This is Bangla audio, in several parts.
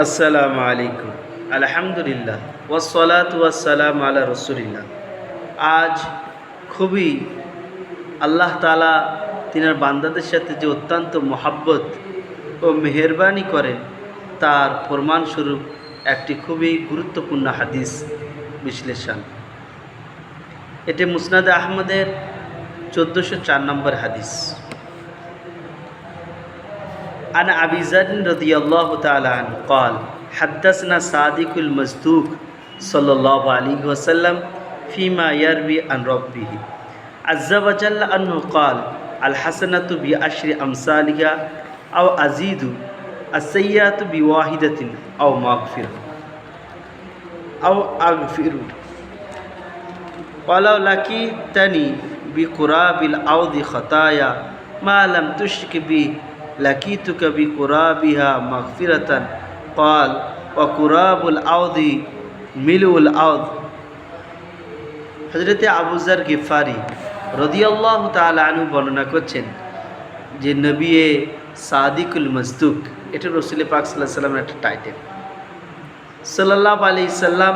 আসসালামু আলাইকুম। আলহামদুলিল্লাহ ওয়াসসালাতু ওয়াসসালামু আলা রাসূলিল্লাহ। আজ খুবই আল্লাহ তাআলা তিনার বান্দাদের সাথে যে অত্যন্ত মহাব্বত ও মেহেরবানি করেন তার প্রমাণস্বরূপ একটি খুবই গুরুত্বপূর্ণ হাদিস বিশ্লেষণ। এটি মুসনাদে আহমদের 1404 নম্বর হাদিস। عن أبي ذر رضي الله تعالى عنه قال حدثنا صادق المصدوق صلى الله عليه وسلم فيما يروي عن ربه عز وجل أنه قال الحسنة بعشر أمثالها أو أزيد السيئة بواحدة أو مغفرة أو أغفر ولو لقيتني بقراب الأرض خطايا ما لم تشرك به لقيتك بقرابها مغفرة قال وقراب الأرض ملء الأرض। হযরতে আবু যর গিফারি রাদিয়াল্লাহু তাআলা আনহু বর্ণনা করছেন যে নবী সাদিকুল মসদুক, এটা রাসূল পাক সাল্লাল্লাহু আলাইহি সাল্লামের একটা টাইটেল। সাল্লাল্লাহু আলাইহি সাল্লাম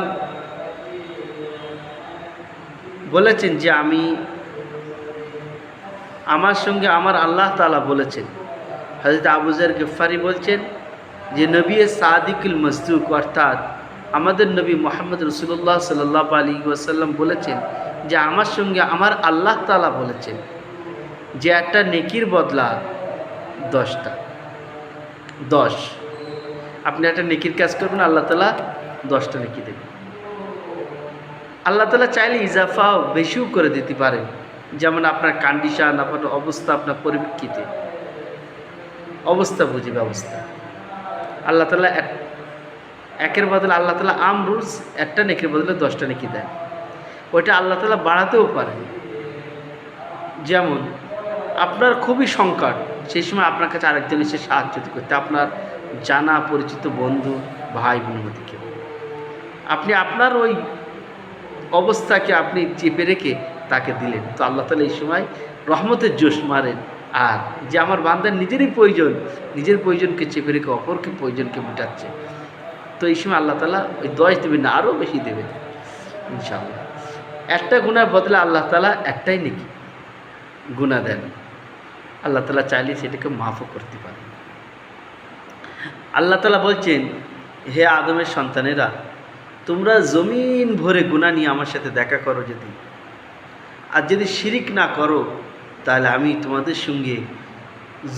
বলেছেন যে আমার সঙ্গে আমার আল্লাহ তাআলা বলেছেন। হযরত আবু যর গিফারি বলছেন যে নবী সাদিকুল মসদুক অর্থাৎ আমাদের নবী মুহাম্মদ রাসূলুল্লাহ সাল্লাল্লাহু আলাইহি ওয়াসাল্লাম বলেছেন যে আমার সঙ্গে আমার আল্লাহ তাআলা বলেছেন যে একটা নেকির বদলা 10। আপনি একটা নেকির কাজ করবেন, আল্লাহ তাআলা 10টা নেকি দেবেন। আল্লাহ তাআলা চাইলে ইজাফাও বেশিও করে দিতে পারেন, যেমন আপনার কন্ডিশন, আপনার অবস্থা, আপনার পরিপ্রেক্ষিতে অবস্থা বুঝে ব্যবস্থা। আল্লাহ তাআলা একের বদলে আল্লাহ তাআলা রুলস একটা নেকির বদলে 10টা নেকি দেন। ওইটা আল্লাহ তাআলা বাড়াতেও পারেন। যেমন আপনার খুবই সংকট, সেই সময় আপনার কাছে আরেকজন এসে সাহায্য করতে, আপনার জানা পরিচিত বন্ধু, ভাই বোনকে কেউ, আপনি আপনার ওই অবস্থাকে আপনি চেপে রেখে তাকে দিলেন, তো আল্লাহ তাআলা এই সময় রহমতের জোশ মারেন। আর যে আমার বান্দার নিজের প্রয়োজনকে চেপে রেখে অপরকে প্রয়োজনকে মেটাচ্ছে, তো এই সময় আল্লাহ তাআলা ওই 10 দেবেন না, আরও বেশি দেবেন ইনশাআল্লাহ। একটা গুনার বদলে আল্লাহ তাআলা একটাই নেকি গুনাহ দেন। আল্লাহ তাআলা চাইলে সেটাকে মাফও করতে পারেন। আল্লাহ তাআলা বলছেন, হে আদমের সন্তানেরা, তোমরা জমিন ভরে গুনাহ নিয়ে আমার সাথে দেখা করো যদি, আর যদি শিরিক না করো তাহলে আমি তোমাদের সঙ্গে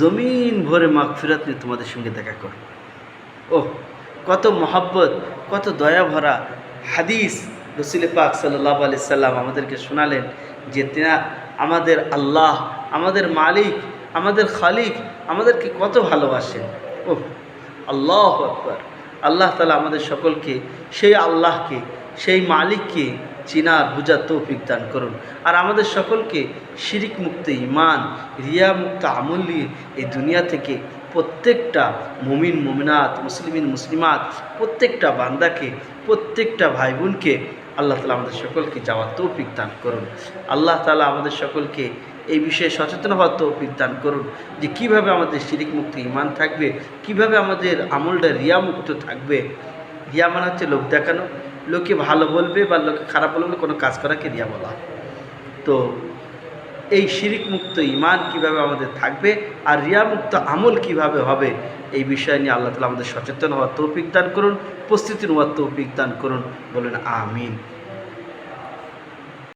জমিন ভরে মাগফিরাত নিয়ে তোমাদের সঙ্গে দেখা করব। ওহ, কত মহব্বত, কত দয়া ভরা হাদিস রাসূল পাক সাল্লাল্লাহু আলাইহি সাল্লাম আমাদেরকে শোনালেন যে তিনি আমাদের আল্লাহ, আমাদের মালিক, আমাদের খালিক, আমাদেরকে কত ভালোবাসেন। ওহ, আল্লাহু আকবার। আল্লাহ তাআলা আমাদের সকলকে সেই আল্লাহকে, সেই মালিককে চিনার বুঝার তৌফিক দান করুন। আর আমাদের সকলকে শিরিক মুক্ত ঈমান, রিয়া মুক্ত আমল নিয়ে এই দুনিয়া থেকে প্রত্যেকটা মুমিন মুমিনাত, মুসলিমিন মুসলিমাত, প্রত্যেকটা বান্দাকে, প্রত্যেকটা ভাই বোনকে আল্লাহ তাআলা আমাদের সকলকে যাওয়ার তৌফিক দান করুন। আল্লাহ তাআলা আমাদের সকলকে এই বিষয়ে সচেতন হওয়ার তৌফিক দান করুন যে কীভাবে আমাদের শিরিক মুক্ত ঈমান থাকবে, কিভাবে আমাদের আমলটা রিয়া মুক্ত থাকবে। রিয়া মানে হচ্ছে লোক দেখানো, লোকে ভালো বলবে বা লোকে খারাপ বলবে, কোনো কাজ করাকে রিয়া বলা। তো এই শিরিক মুক্ত ঈমান কিভাবে আমাদের থাকবে আর রিয়া মুক্ত আমল কিভাবে হবে, এই বিষয় নিয়ে আল্লাহ তাআলা আমাদের সচেতন হওয়ার তৌফিক দান করুন, প্রস্তুতি নেওয়ার তৌফিক দান করুন। বলেন আমিন।